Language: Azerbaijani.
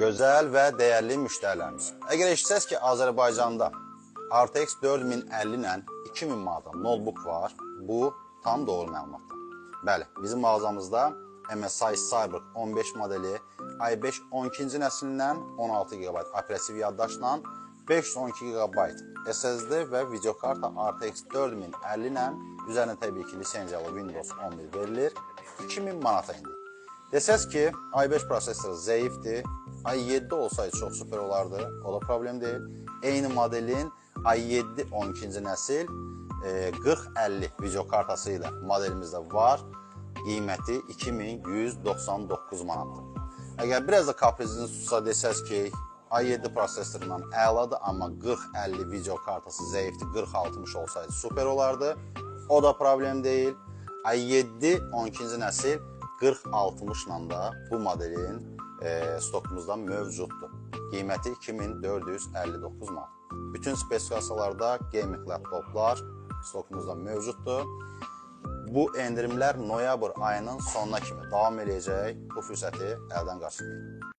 Gözəl və dəyərli müştərilərimiz. Əgər eşitsəz ki, Azərbaycanda RTX 4050 ilə 2000 manata notebook var, bu tam doğru məlumatdır. Bəli, bizim mağazamızda MSI Cyber 15 modeli i5 12-ci nəslindən 16 GB operativ yaddaşla 512 GB SSD və videokarta RTX 4050 ilə üzərinə təbii ki, lisenziyalı Windows 11 verilir. 2000 manata indi. Desəz ki, i5 prosesoru zəifdir, i7 olsaydı çox süper olardı, o da problem deyil. Eyni modelin i7 12-ci nəsil 4050 videokartası ilə modelimizdə var. Qiyməti 2199 manatdır. Əgər biraz da kapriziniz tutsa desəz ki, i7 prosesorundan əladır, amma 4050 videokartası zəifdir, 4060 olsaydı süper olardı. O da problem deyil. i7 12-ci nəsil 4060 ilə da bu modelin stokumuzda mövcuddur. Qiyməti 2459 manat. Bütün spesifikasiyalarda gaming laptoplar stokumuzda mövcuddur. Bu endirimlər noyabr ayının sonuna kimi davam edəcək. Bu fürsəti əldən qaçırmayın.